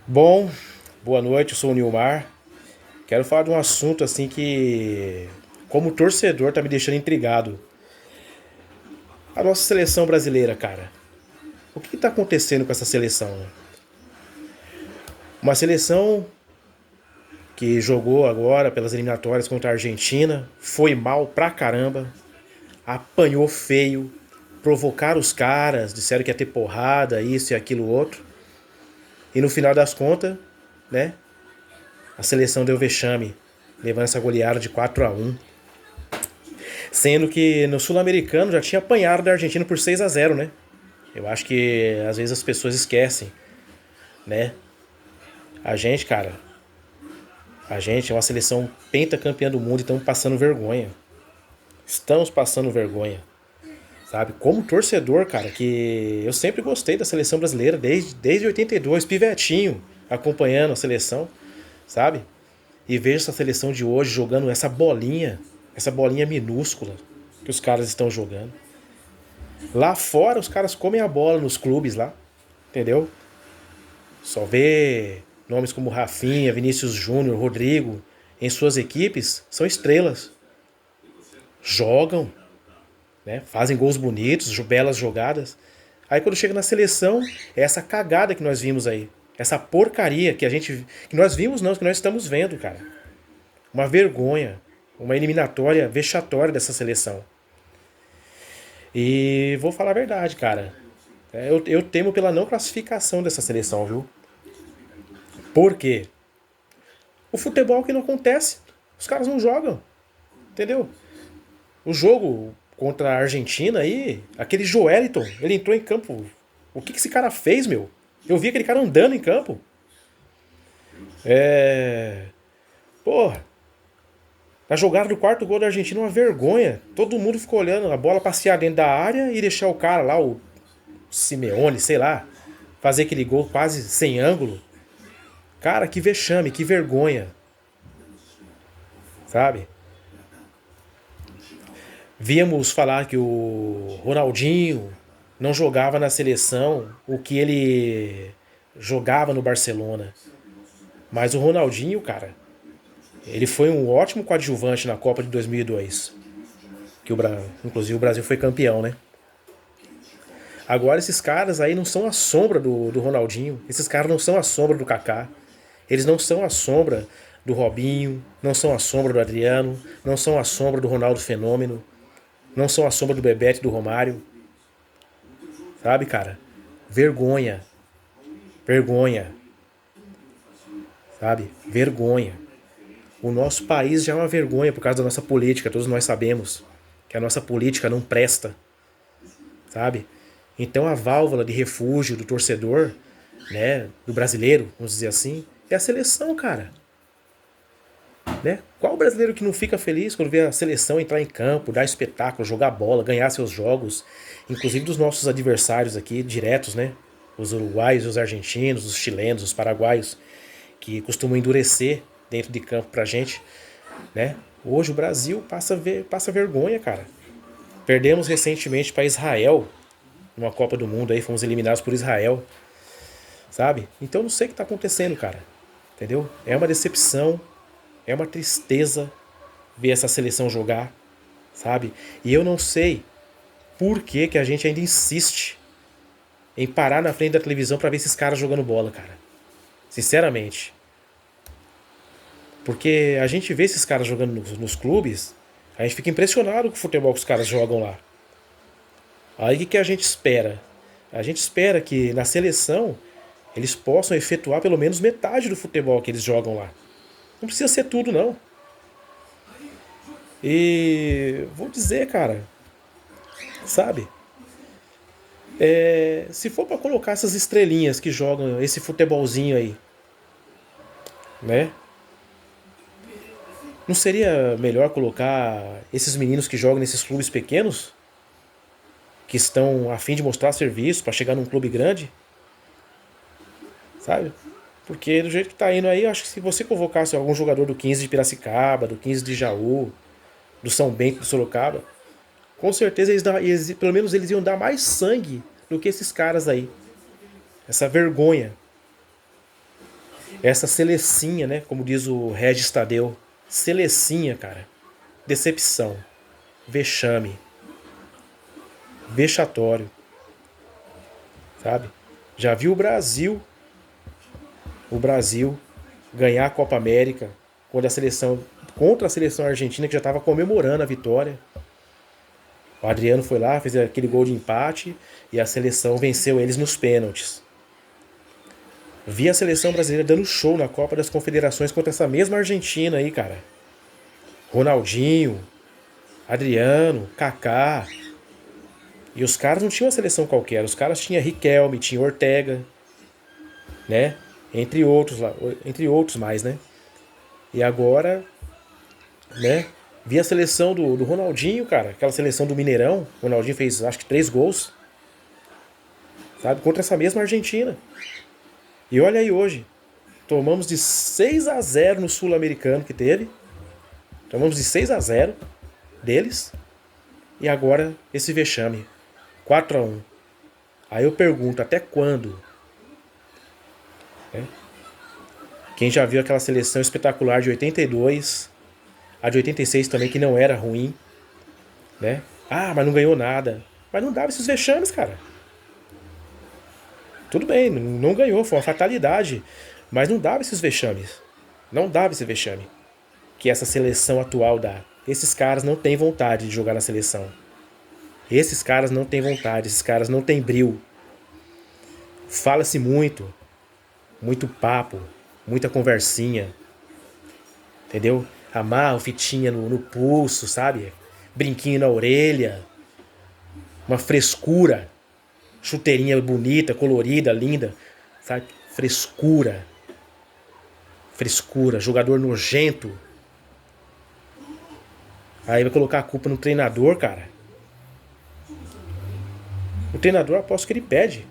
Bom, boa noite, eu sou o Nilmar. Quero falar de um assunto assim que, como torcedor, tá me deixando intrigado. A nossa seleção brasileira, cara. O que tá acontecendo com essa seleção? Uma seleção que jogou agora pelas eliminatórias contra a Argentina, foi mal pra caramba, apanhou feio, provocaram os caras, disseram que ia ter porrada, isso e aquilo outro. E no final das contas, né, a seleção deu vexame, levando essa goleada de 4-1. Sendo que no Sul-Americano já tinha apanhado da Argentina por 6-0, né? Eu acho que às vezes as pessoas esquecem, né? A gente, cara, a gente é uma seleção pentacampeã do mundo e estamos passando vergonha. Estamos passando vergonha, sabe? Como torcedor, cara, que eu sempre gostei da seleção brasileira, desde 82, pivetinho, acompanhando a seleção, sabe? E vejo essa seleção de hoje jogando essa bolinha minúscula que os caras estão jogando. Lá fora os caras comem a bola nos clubes lá, entendeu? Só vê nomes como Rafinha, Vinícius Júnior, Rodrigo em suas equipes, são estrelas. Jogam, né? Fazem gols bonitos, belas jogadas. Aí quando chega na seleção, é essa cagada que nós vimos aí. Essa porcaria que nós vimos não, que nós estamos vendo, cara. Uma vergonha, uma eliminatória vexatória dessa seleção. E vou falar a verdade, cara. Eu temo pela não classificação dessa seleção, viu? Por quê? O futebol que não acontece, os caras não jogam, entendeu? O jogo contra a Argentina aí, aquele Joeliton, ele entrou em campo. O que esse cara fez, meu? Eu vi aquele cara andando em campo. É. Porra, a jogada do quarto gol da Argentina é uma vergonha. Todo mundo ficou olhando a bola passear dentro da área e deixar o cara lá, o Simeone, sei lá, fazer aquele gol quase sem ângulo. Cara, que vexame, que vergonha, sabe? Víamos falar que o Ronaldinho não jogava na seleção o que ele jogava no Barcelona. Mas o Ronaldinho, cara, ele foi um ótimo coadjuvante na Copa de 2002. Que inclusive o Brasil foi campeão, né? Agora esses caras aí não são a sombra do Ronaldinho. Esses caras não são a sombra do Kaká. Eles não são a sombra do Robinho. Não são a sombra do Adriano. Não são a sombra do Ronaldo Fenômeno. Não são a sombra do Bebeto e do Romário. Sabe, cara? Vergonha. Vergonha. Sabe? Vergonha. O nosso país já é uma vergonha por causa da nossa política. Todos nós sabemos que a nossa política não presta. Sabe? Então a válvula de refúgio do torcedor, né, do brasileiro, vamos dizer assim, é a seleção, cara. Né? Qual brasileiro que não fica feliz quando vê a seleção entrar em campo, dar espetáculo, jogar bola, ganhar seus jogos, inclusive dos nossos adversários aqui, diretos, né? Os uruguaios, os argentinos, os chilenos, os paraguaios, que costumam endurecer dentro de campo pra gente, né? Hoje o Brasil passa vergonha, cara. Perdemos recentemente para Israel, numa Copa do Mundo aí, fomos eliminados por Israel, sabe? Então não sei o que tá acontecendo, cara. Entendeu? É uma decepção, é uma tristeza ver essa seleção jogar, sabe? E eu não sei por que, que a gente ainda insiste em parar na frente da televisão pra ver esses caras jogando bola, cara. Sinceramente. Porque a gente vê esses caras jogando nos clubes, a gente fica impressionado com o futebol que os caras jogam lá. Aí o que, que a gente espera? A gente espera que na seleção eles possam efetuar pelo menos metade do futebol que eles jogam lá. Não precisa ser tudo, não. E vou dizer, cara, sabe? Se for pra colocar essas estrelinhas que jogam esse futebolzinho aí, né? Não seria melhor colocar esses meninos que jogam nesses clubes pequenos, que estão a fim de mostrar serviço pra chegar num clube grande, sabe? Porque do jeito que tá indo aí, eu acho que se você convocasse algum jogador do 15 de Piracicaba, do 15 de Jaú, do São Bento do Sorocaba, com certeza pelo menos eles iam dar mais sangue do que esses caras aí. Essa vergonha, Essa Selecinha, né? Como diz o Regis Tadeu. Selecinha, cara. Decepção. Vexame. Vexatório. Sabe? Já viu o Brasil ganhar a Copa América quando a seleção, contra a seleção argentina que já estava comemorando a vitória. O Adriano foi lá, fez aquele gol de empate e a seleção venceu eles nos pênaltis. Vi a seleção brasileira dando show na Copa das Confederações contra essa mesma Argentina aí, cara. Ronaldinho, Adriano, Kaká. E os caras não tinham uma seleção qualquer. Os caras tinham Riquelme, tinha Ortega, né? Entre outros mais, né? E agora, né? Vi a seleção do Ronaldinho, cara. Aquela seleção do Mineirão. O Ronaldinho fez, acho que 3 gols. Sabe? Contra essa mesma Argentina. E olha aí hoje. Tomamos de 6-0 no Sul-Americano que teve. Tomamos de 6-0 deles. E agora esse vexame. 4-1. Aí eu pergunto, até quando? Quem já viu aquela seleção espetacular de 82, a de 86 também, que não era ruim, né? Ah, mas não ganhou nada. Mas não dava esses vexames, cara. Tudo bem, não ganhou, foi uma fatalidade. Mas não dava esses vexames. Não dava esse vexame que essa seleção atual dá. Esses caras não têm vontade de jogar na seleção. Esses caras não têm vontade, esses caras não têm brio. Fala-se muito, muito papo, muita conversinha, entendeu? Amarra fitinha no pulso, sabe? Brinquinho na orelha, uma frescura, chuteirinha bonita, colorida, linda, sabe? Frescura, frescura, jogador nojento. Aí vai colocar a culpa no treinador, cara. O treinador, aposto que ele pede.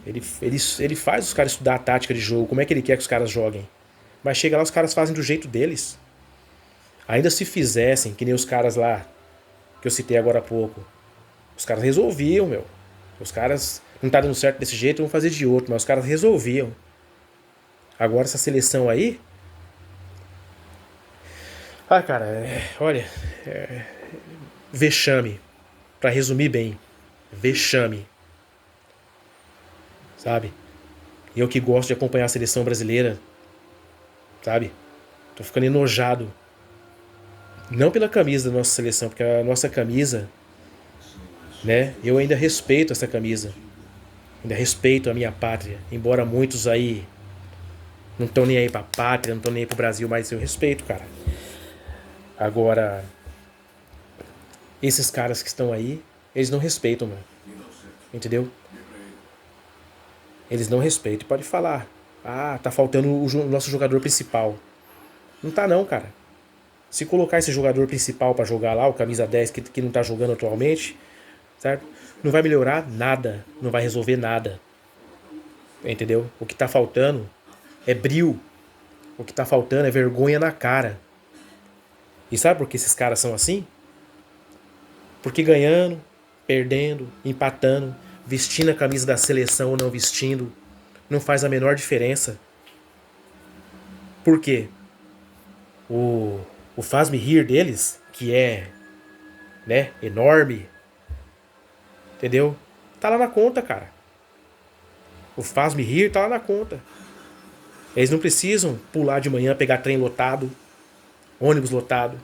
Ele faz os caras estudar a tática de jogo, como é que ele quer que os caras joguem. Mas chega lá, os caras fazem do jeito deles. Ainda se fizessem, que nem os caras lá, que eu citei agora há pouco. Os caras resolviam, meu. Os caras, não tá dando certo desse jeito, vão fazer de outro, mas os caras resolviam. Agora essa seleção aí... Ah, cara, olha... vexame. Pra resumir bem. Vexame. Sabe? E eu que gosto de acompanhar a seleção brasileira, sabe? Tô ficando enojado. Não pela camisa da nossa seleção, porque a nossa camisa, né? Eu ainda respeito essa camisa. Ainda respeito a minha pátria. Embora muitos aí não estão nem aí pra pátria, não estão nem aí pro Brasil, mas eu respeito, cara. Agora, esses caras que estão aí, eles não respeitam, mano. Entendeu? Eles não respeitam. Pode falar. Ah, tá faltando o nosso jogador principal. Não tá não, cara. Se colocar esse jogador principal pra jogar lá, o camisa 10 que não tá jogando atualmente, certo? Não vai melhorar nada. Não vai resolver nada. Entendeu? O que tá faltando é brio. O que tá faltando é vergonha na cara. E sabe por que esses caras são assim? Porque ganhando, perdendo, empatando, vestindo a camisa da seleção ou não vestindo, não faz a menor diferença. Por quê? O faz-me rir deles, que é, né, enorme, entendeu? Tá lá na conta, cara. O faz-me rir tá lá na conta. Eles não precisam pular de manhã, pegar trem lotado, ônibus lotado,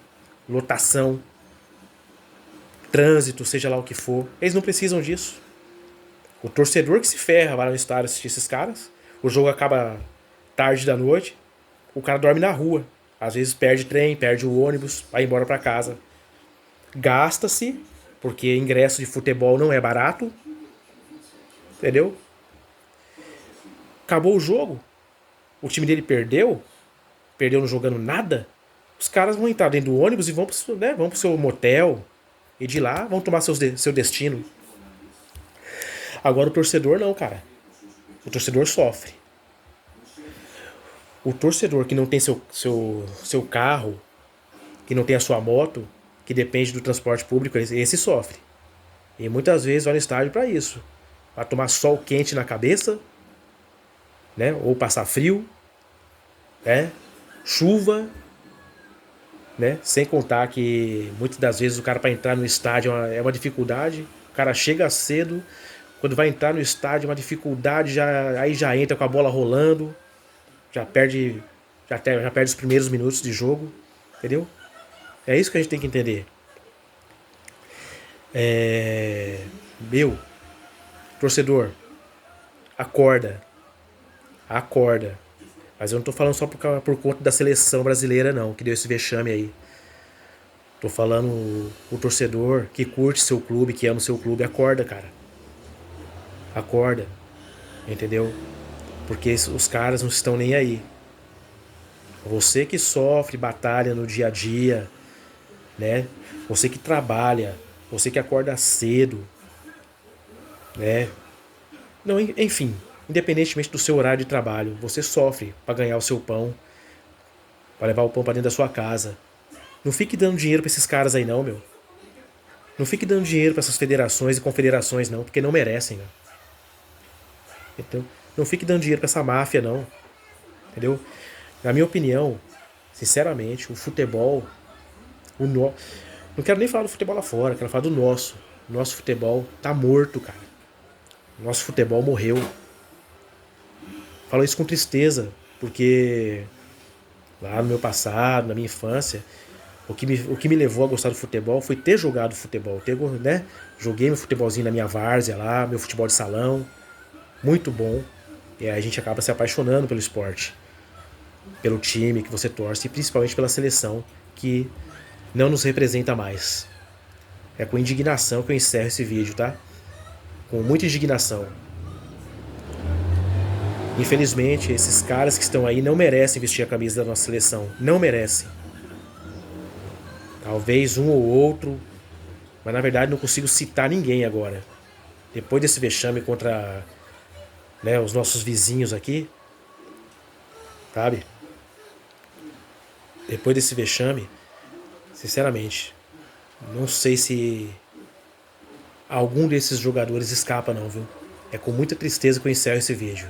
lotação, trânsito, seja lá o que for. Eles não precisam disso. O torcedor que se ferra vai no estádio assistir esses caras. O jogo acaba tarde da noite. O cara dorme na rua. Às vezes perde trem, perde o ônibus, vai embora pra casa. Gasta-se, porque ingresso de futebol não é barato. Entendeu? Acabou o jogo. O time dele perdeu. Perdeu não jogando nada. Os caras vão entrar dentro do ônibus e vão pro seu motel. E de lá vão tomar seu destino. Agora o torcedor não, cara. O torcedor sofre. O torcedor que não tem seu carro, que não tem a sua moto, que depende do transporte público, esse sofre. E muitas vezes vai no estádio para isso. Para tomar sol quente na cabeça, né? Ou passar frio. né? Chuva, né? Sem contar que muitas das vezes o cara para entrar no estádio é uma dificuldade. O cara chega cedo, quando vai entrar no estádio é uma dificuldade, aí já entra com a bola rolando, já perde, já perde os primeiros minutos de jogo, entendeu? É isso que a gente tem que entender. Meu, torcedor, acorda, acorda. Mas eu não tô falando só por conta da seleção brasileira, não, que deu esse vexame aí. Tô falando o torcedor que curte seu clube, que ama o seu clube, acorda, cara. Acorda, entendeu? Porque os caras não estão nem aí. Você que sofre, batalha no dia a dia, né? Você que trabalha, você que acorda cedo, né? Não, enfim, independentemente do seu horário de trabalho, você sofre para ganhar o seu pão, para levar o pão para dentro da sua casa. Não fique dando dinheiro para esses caras aí não, meu. Não fique dando dinheiro para essas federações e confederações não, porque não merecem, meu. Então, não fique dando dinheiro para essa máfia não, entendeu? Na minha opinião, sinceramente, o futebol, não quero nem falar do futebol lá fora, quero falar do nosso. O nosso futebol tá morto, cara. O nosso futebol morreu. Falo isso com tristeza, porque lá no meu passado, na minha infância, o que me levou a gostar do futebol foi ter jogado futebol. Né? Joguei meu futebolzinho na minha várzea lá, meu futebol de salão, muito bom. E aí a gente acaba se apaixonando pelo esporte, pelo time que você torce e principalmente pela seleção que não nos representa mais. É com indignação que eu encerro esse vídeo, tá? Com muita indignação. Infelizmente, esses caras que estão aí não merecem vestir a camisa da nossa seleção. Não merecem. Talvez um ou outro, mas na verdade não consigo citar ninguém agora. Depois desse vexame contra, né, os nossos vizinhos aqui, sabe? Depois desse vexame, sinceramente, não sei se algum desses jogadores escapa não, viu? É com muita tristeza que eu encerro esse vídeo.